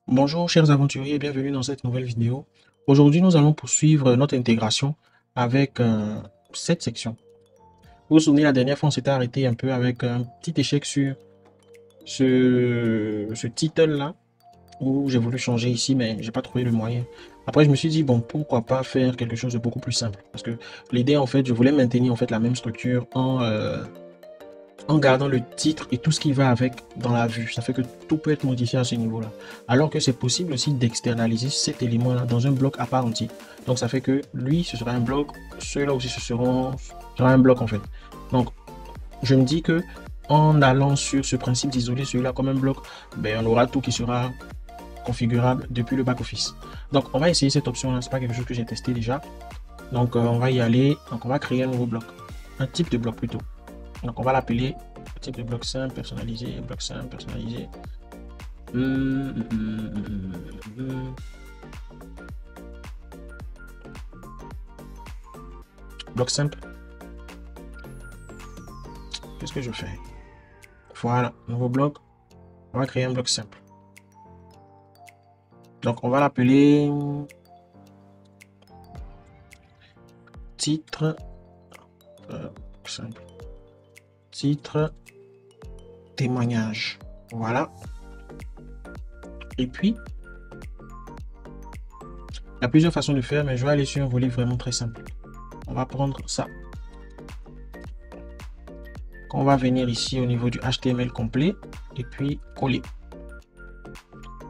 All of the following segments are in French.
Bonjour chers aventuriers, bienvenue dans cette nouvelle vidéo. Aujourd'hui, nous allons poursuivre notre intégration avec cette section. Vous vous souvenez, la dernière fois, on s'était arrêté un peu avec un petit échec sur ce title-là, où j'ai voulu changer ici, mais j'ai pas trouvé le moyen. Après, je me suis dit, bon, pourquoi pas faire quelque chose de beaucoup plus simple? Parce que l'idée, en fait, je voulais maintenir en fait la même structure en gardant le titre et tout ce qui va avec dans la vue. Ça fait que tout peut être modifié à ce niveau-là. Alors que c'est possible aussi d'externaliser cet élément-là dans un bloc à part entier. Donc ça fait que lui, ce sera un bloc, ceux-là aussi, sera un bloc en fait. Donc je me dis que en allant sur ce principe d'isoler celui-là comme un bloc, ben, on aura tout qui sera configurable depuis le back-office. Donc on va essayer cette option-là, c'est pas quelque chose que j'ai testé déjà. Donc on va y aller, donc on va créer un nouveau bloc, un type de bloc plutôt. Donc on va l'appeler type de bloc simple, personnalisé, bloc simple, personnalisé. Bloc simple. Qu'est-ce que je fais? Voilà, nouveau bloc. On va créer un bloc simple. Donc on va l'appeler titre simple. Titre témoignage. Voilà. Et puis, il y a plusieurs façons de faire, mais je vais aller sur un volet vraiment très simple. On va prendre ça. On va venir ici au niveau du HTML complet et puis coller.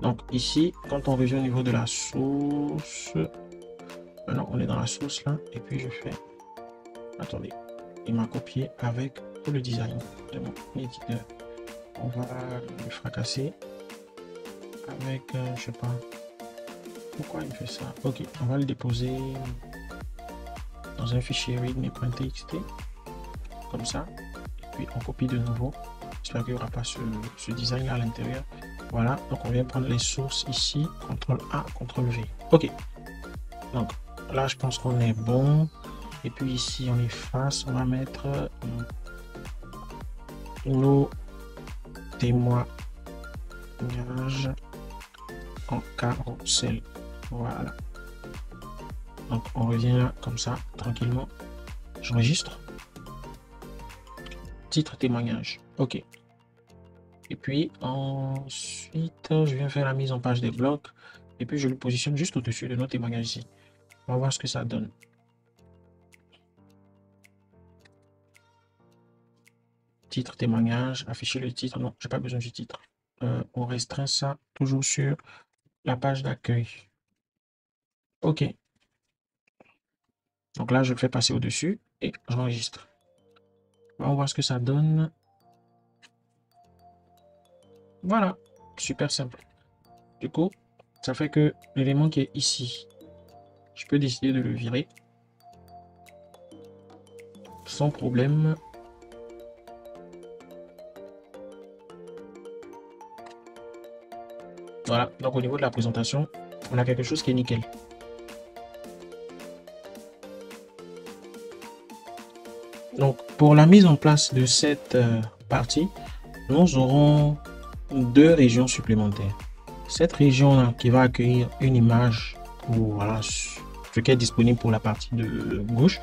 Donc ici, quand on revient au niveau de la source, maintenant on est dans la source là, et puis je fais, attendez, il m'a copié avec tout le design de mon éditeur. On va le fracasser avec, je sais pas, pourquoi il fait ça. Ok, on va le déposer dans un fichier readme.txt, comme ça, et puis on copie de nouveau. J'espère qu'il n'y aura pas ce design là à l'intérieur. Voilà, donc on vient prendre les sources ici, CTRL A, CTRL V. Ok, donc là je pense qu'on est bon. Et puis ici on efface, on va mettre nos témoignages en carrousel. Voilà. Donc on revient là comme ça, tranquillement. J'enregistre. Titre témoignage. Ok. Et puis ensuite, je viens faire la mise en page des blocs. Et puis je le positionne juste au-dessus de nos témoignages ici. On va voir ce que ça donne. Titre témoignage, afficher le titre. Non, j'ai pas besoin du titre. On restreint ça toujours sur la page d'accueil. Ok. Donc là, je le fais passer au-dessus et j'enregistre. On va voir ce que ça donne. Voilà. Super simple. Du coup, ça fait que l'élément qui est ici, je peux décider de le virer sans problème. Voilà. Donc au niveau de la présentation, on a quelque chose qui est nickel. Donc pour la mise en place de cette partie, nous aurons deux régions supplémentaires. Cette région-là qui va accueillir une image pour voilà, ce qui est disponible pour la partie de gauche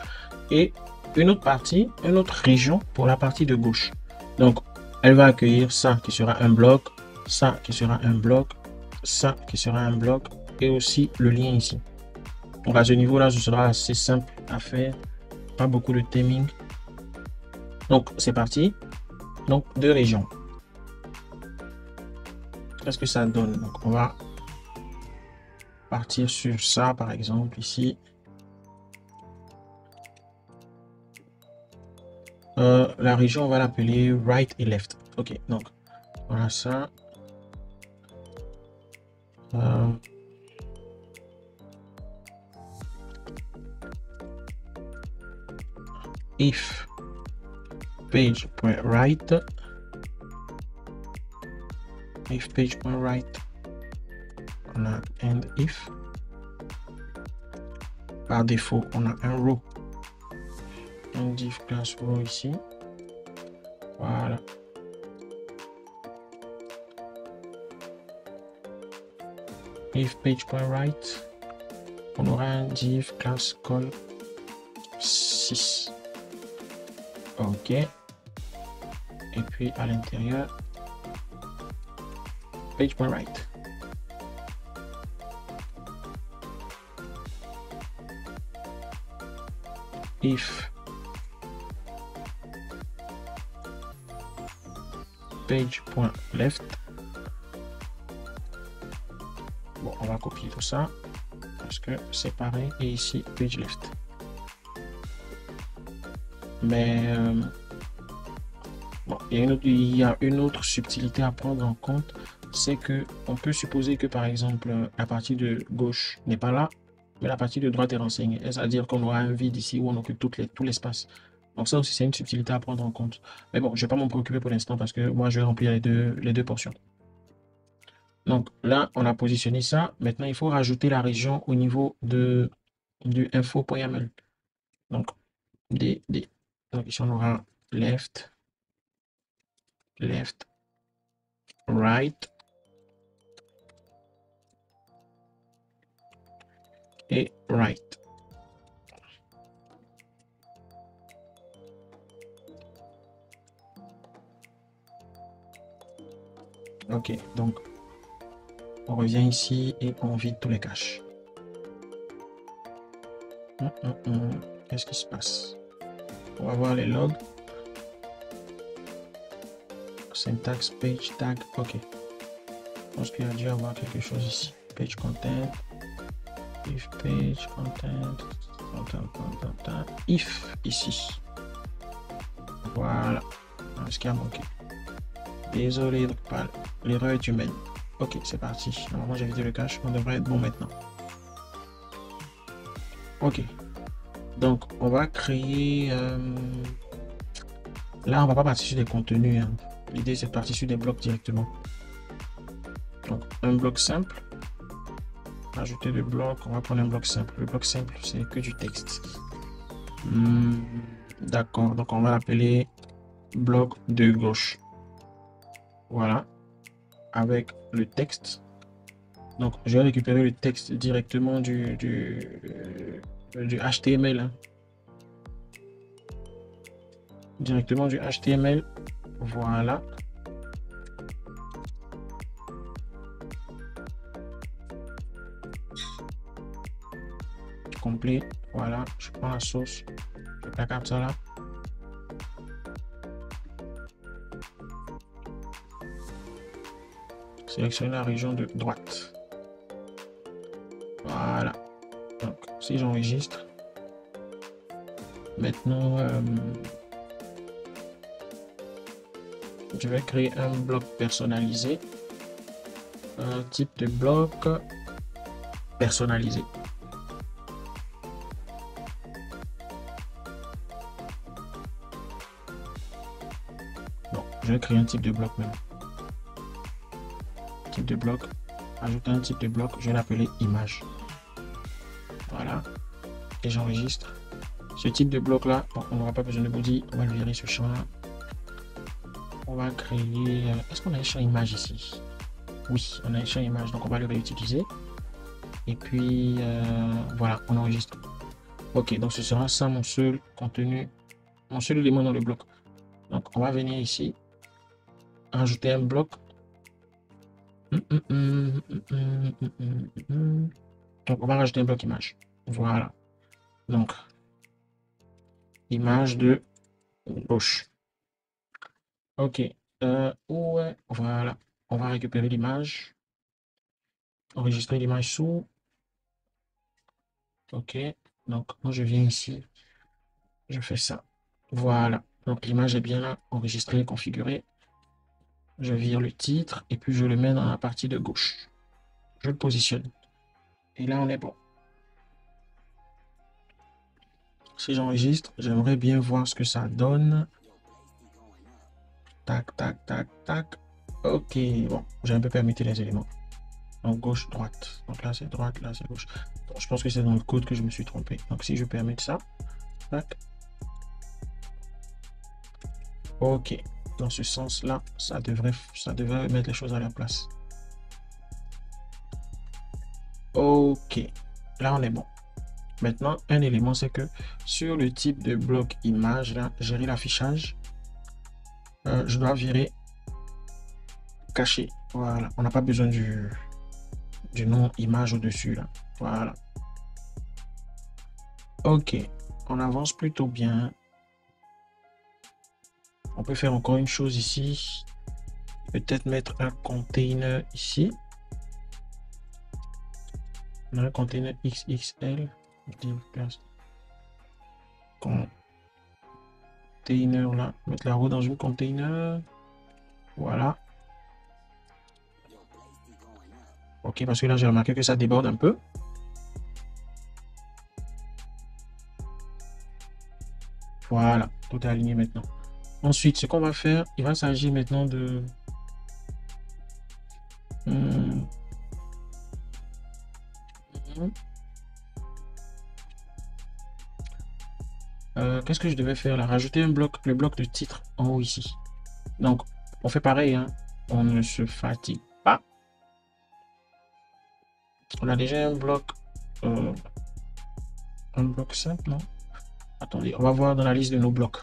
et une autre partie, une autre région pour la partie de gauche. Donc, elle va accueillir ça qui sera un bloc, ça qui sera un bloc, ça qui sera un bloc et aussi le lien ici. Donc à ce niveau-là, ce sera assez simple à faire, pas beaucoup de theming. Donc c'est parti. Donc deux régions. Qu'est-ce que ça donne? Donc on va partir sur ça par exemple ici. La région, on va l'appeler right et left. Ok, donc voilà ça. If page.right, if page.right, on a and if. Par défaut, on a un row, un div class row ici. Voilà. if page.right, on aura un div class call 6. OK. Et puis à l'intérieur, page.right. If page.left. Bon, on va copier tout ça parce que c'est pareil. Et ici, page left. Mais bon, il y a une autre subtilité à prendre en compte, c'est que on peut supposer que par exemple la partie de gauche n'est pas là, mais la partie de droite est renseignée. C'est-à-dire qu'on aura un vide ici où on occupe tout l'espace. Donc ça aussi, c'est une subtilité à prendre en compte. Mais bon, je ne vais pas m'en préoccuper pour l'instant parce que moi, je vais remplir les deux portions. Donc là, on a positionné ça. Maintenant, il faut rajouter la région au niveau du info.yaml. Donc, donc ici, on aura left, right et right. OK, donc on revient ici et on vide tous les caches. Qu'est-ce qui se passe? On va voir les logs. Syntax, page tag, OK. Je pense qu'il y a dû avoir quelque chose ici. Page content, if page content, if ici. Voilà. Ce qui a manqué. Désolé, l'erreur est humaine. OK, c'est parti. Normalement, j'ai vidé le cache. On devrait être bon maintenant. OK. Donc, on va créer... Là, on va pas partir sur des contenus. Hein. L'idée, c'est de partir sur des blocs directement. Donc, un bloc simple. Ajouter le bloc. On va prendre un bloc simple. Le bloc simple, c'est que du texte. D'accord. Donc, on va l'appeler bloc de gauche. Voilà. Avec le texte. Donc, je vais récupérer le texte directement du HTML. Hein. Directement du HTML. Voilà. Complet. Voilà. Je prends la source. Je placarde ça là. Sélectionne la région de droite. Voilà. Donc, si j'enregistre. Maintenant, je vais créer un bloc personnalisé. Un type de bloc personnalisé. Bon, je vais créer un type de bloc même. Type de bloc. Ajouter un type de bloc. Je vais l'appeler image. Voilà. Et j'enregistre. Ce type de bloc là, bon, on n'aura pas besoin de body. On va le virer ce champ là. On va créer... Est-ce qu'on a un champ image ici? Oui, on a un champ image, donc on va le réutiliser. Et puis, voilà, on enregistre. OK, donc ce sera ça mon seul contenu, mon seul élément dans le bloc. Donc, on va venir ici, rajouter un bloc. Donc, on va rajouter un bloc image. Voilà. Donc, image de gauche. OK. Ouais, voilà. On va récupérer l'image. Enregistrer l'image sous. OK. Donc, moi, je viens ici. Je fais ça. Voilà. Donc, l'image est bien là, enregistrée, configurée. Je vire le titre et puis je le mets dans la partie de gauche. Je le positionne. Et là, on est bon. Si j'enregistre, j'aimerais bien voir ce que ça donne. Tac, tac, tac, tac. OK. Bon, j'ai un peu permuté les éléments. Donc, gauche, droite. Donc là, c'est droite, là, c'est gauche. Donc, je pense que c'est dans le code que je me suis trompé. Donc, si je permets ça. Tac. OK. Dans ce sens-là, ça devrait mettre les choses à la place. Ok, là on est bon. Maintenant, un élément, c'est que sur le type de bloc image, là, gérer l'affichage, je dois virer caché. Voilà, on n'a pas besoin du nom image au-dessus, là. Voilà. Ok, on avance plutôt bien. On peut faire encore une chose ici. Peut-être mettre un container ici. On a un container XXL. Container là. Mettre la roue dans une container. Voilà. Ok, parce que là, j'ai remarqué que ça déborde un peu. Voilà, tout est aligné maintenant. Ensuite, ce qu'on va faire, il va s'agir maintenant de... Hmm, qu'est-ce que je devais faire là? Rajouter un bloc, le bloc de titre en haut ici. Donc, on fait pareil, hein. On ne se fatigue pas. On a déjà euh, un bloc simple, non? Attendez, on va voir dans la liste de nos blocs.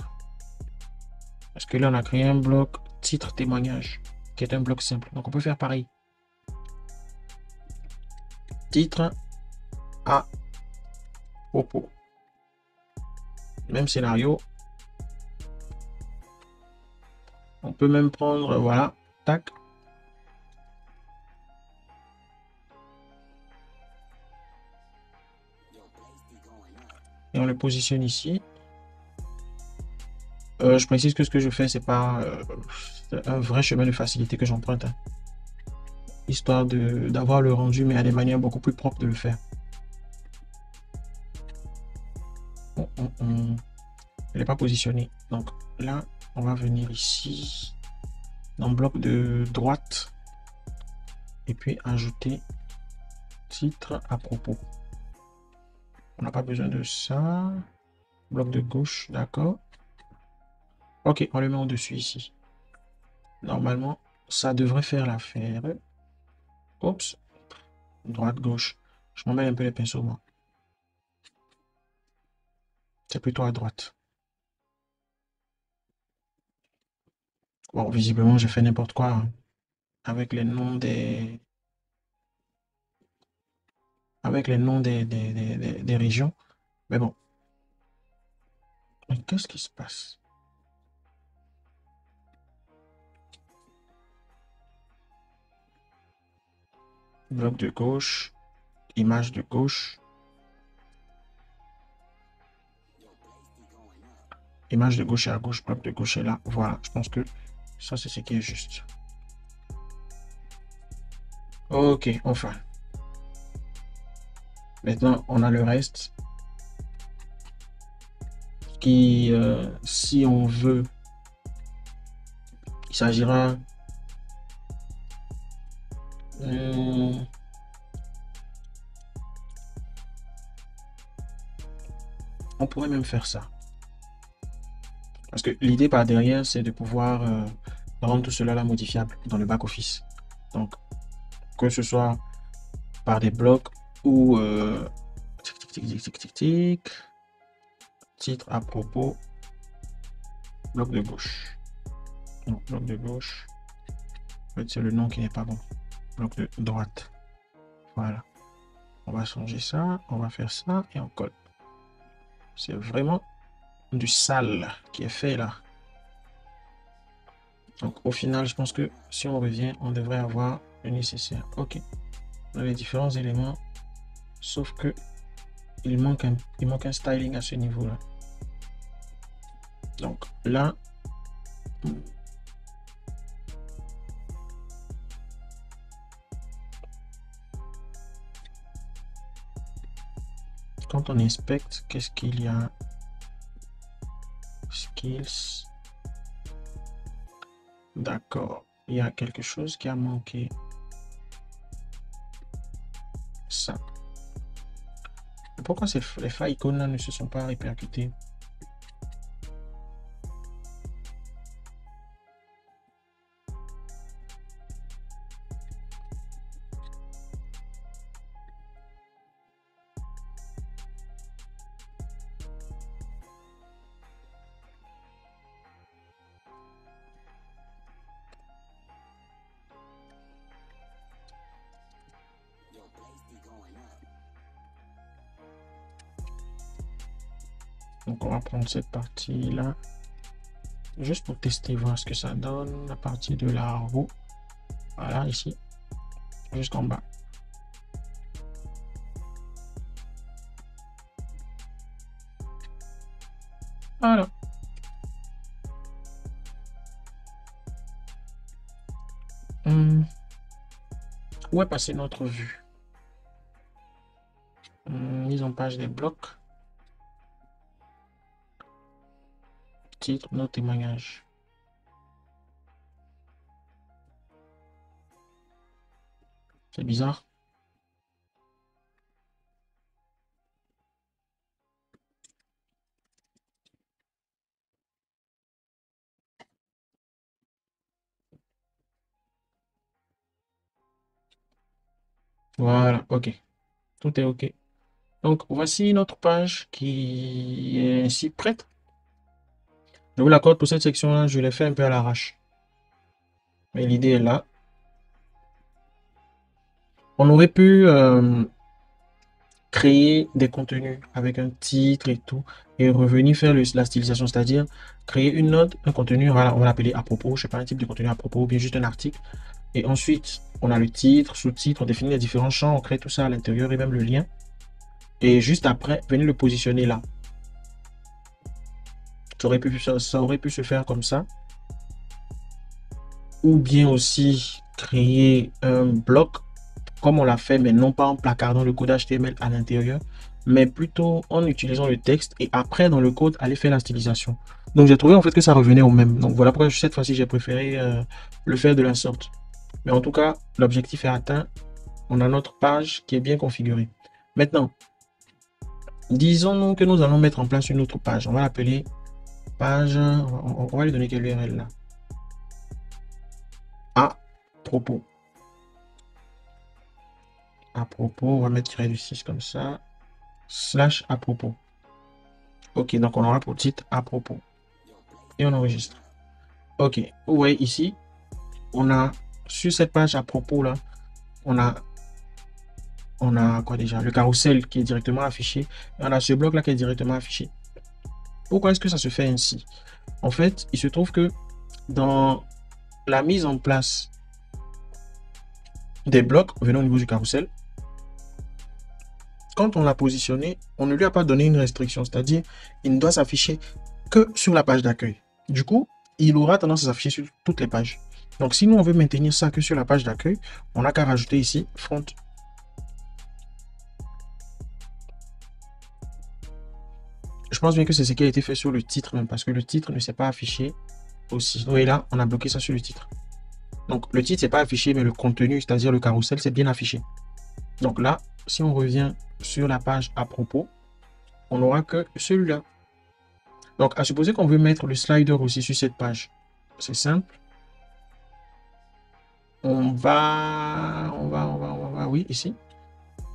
Parce que là, on a créé un bloc titre témoignage, qui est un bloc simple. Donc, on peut faire pareil. Titre à propos. Même scénario. On peut même prendre, voilà, tac. Et on le positionne ici. Je précise que ce que je fais, c'est pas un vrai chemin de facilité que j'emprunte, hein. Histoire d'avoir le rendu, mais à des manières beaucoup plus propres de le faire. Elle n'est pas positionnée. Donc là, on va venir ici, dans le bloc de droite, et puis ajouter titre à propos. On n'a pas besoin de ça. Bloc de gauche, d'accord. Ok, on le met au-dessus ici. Normalement, ça devrait faire l'affaire. Oups, droite, gauche. Je m'en mets un peu les pinceaux, moi. C'est plutôt à droite. Bon, visiblement, j'ai fait n'importe quoi, hein, avec les noms des... avec les noms des régions. Mais bon. Mais qu'est-ce qui se passe? Bloc de gauche, image de gauche, image de gauche et à gauche, bloc de gauche et là. Voilà, je pense que ça, c'est ce qui est juste. Ok, enfin. Maintenant, on a le reste qui, si on veut, il s'agira... on pourrait même faire ça. Parce que l'idée par derrière, c'est de pouvoir rendre tout cela là modifiable dans le back-office. Donc, que ce soit par des blocs ou titre à propos, bloc de gauche. Non, bloc de gauche. En fait, c'est le nom qui n'est pas bon. Bloc de droite. Voilà. On va changer ça, on va faire ça et on colle. C'est vraiment du sale qui est fait là. Donc au final, je pense que si on revient, on devrait avoir le nécessaire. Ok. On a les différents éléments, sauf que il manque un styling à ce niveau-là. Donc là, quand on inspecte, qu'est-ce qu'il y a? Skills. D'accord. Il y a quelque chose qui a manqué. Ça. Pourquoi les icônes là ne se sont pas répercutées? Donc, on va prendre cette partie-là, juste pour tester, voir ce que ça donne, à partir de la roue. Voilà, ici, jusqu'en bas. Voilà. Où est passée notre vue? Mise en page des blocs. Titre, nos témoignages. C'est bizarre. Voilà, ok. Tout est ok. Donc, voici notre page qui est ainsi prête. Je vous l'accorde pour cette section-là, je l'ai fait un peu à l'arrache. Mais l'idée est là. On aurait pu créer des contenus avec un titre et tout, et revenir faire la stylisation, c'est-à-dire créer une note, un contenu, voilà, on va l'appeler à propos, je sais pas, un type de contenu à propos, ou bien juste un article. Et ensuite, on a le titre, sous-titre, on définit les différents champs, on crée tout ça à l'intérieur et même le lien. Et juste après, venez le positionner là. Ça aurait pu se faire comme ça. Ou bien aussi créer un bloc comme on l'a fait, mais non pas en placardant le code HTML à l'intérieur, mais plutôt en utilisant le texte et après dans le code aller faire la stylisation. Donc j'ai trouvé en fait que ça revenait au même. Donc voilà pourquoi cette fois-ci j'ai préféré le faire de la sorte. Mais en tout cas, l'objectif est atteint. On a notre page qui est bien configurée. Maintenant, disons que nous allons mettre en place une autre page. On va l'appeler page. On va lui donner quelle URL là? À propos. À propos, on va mettre tiré du 6 comme ça. Slash à propos. Ok, donc on aura pour titre à propos. Et on enregistre. Ok, vous voyez ici, on a sur cette page à propos là, on a quoi déjà? Le carrousel qui est directement affiché. Et on a ce bloc là qui est directement affiché. Pourquoi est-ce que ça se fait ainsi? En fait, il se trouve que dans la mise en place des blocs, venant au niveau du carrousel, quand on l'a positionné, on ne lui a pas donné une restriction, c'est-à-dire il ne doit s'afficher que sur la page d'accueil. Du coup, il aura tendance à s'afficher sur toutes les pages. Donc, si nous, on veut maintenir ça que sur la page d'accueil, on n'a qu'à rajouter ici front. Je pense bien que c'est ce qui a été fait sur le titre même, parce que le titre ne s'est pas affiché aussi. Vous voyez là, on a bloqué ça sur le titre. Donc, le titre, c'est pas affiché, mais le contenu, c'est-à-dire le carrousel, c'est bien affiché. Donc là, si on revient sur la page à propos, on n'aura que celui-là. Donc, à supposer qu'on veut mettre le slider aussi sur cette page, c'est simple. Oui, ici,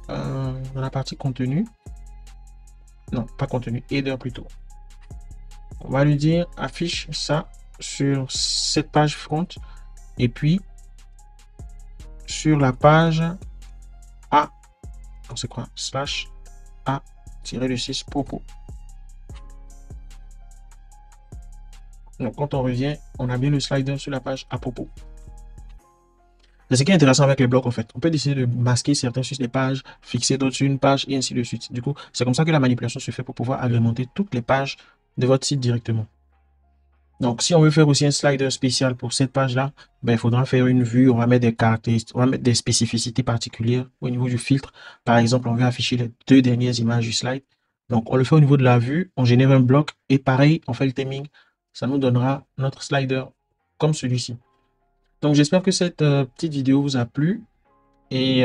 dans la partie contenu. Non, pas contenu, header plutôt. On va lui dire affiche ça sur cette page front et puis sur la page A. Donc c'est quoi? Slash A-6 propos. Donc quand on revient, on a bien le slider sur la page à propos. C'est ce qui est intéressant avec les blocs en fait. On peut décider de masquer certains sur les pages, fixer d'autres sur une page et ainsi de suite. Du coup, c'est comme ça que la manipulation se fait pour pouvoir agrémenter toutes les pages de votre site directement. Donc, si on veut faire aussi un slider spécial pour cette page-là, ben, il faudra faire une vue, on va mettre des caractéristiques, on va mettre des spécificités particulières au niveau du filtre. Par exemple, on veut afficher les 2 dernières images du slide. Donc, on le fait au niveau de la vue, on génère un bloc et pareil, on fait le theming. Ça nous donnera notre slider comme celui-ci. Donc, j'espère que cette petite vidéo vous a plu et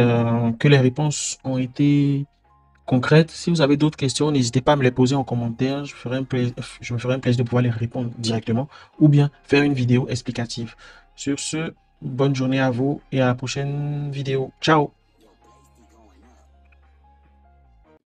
que les réponses ont été concrètes. Si vous avez d'autres questions, n'hésitez pas à me les poser en commentaire. Je me ferai un plaisir de pouvoir les répondre directement ou bien faire une vidéo explicative. Sur ce, bonne journée à vous et à la prochaine vidéo. Ciao!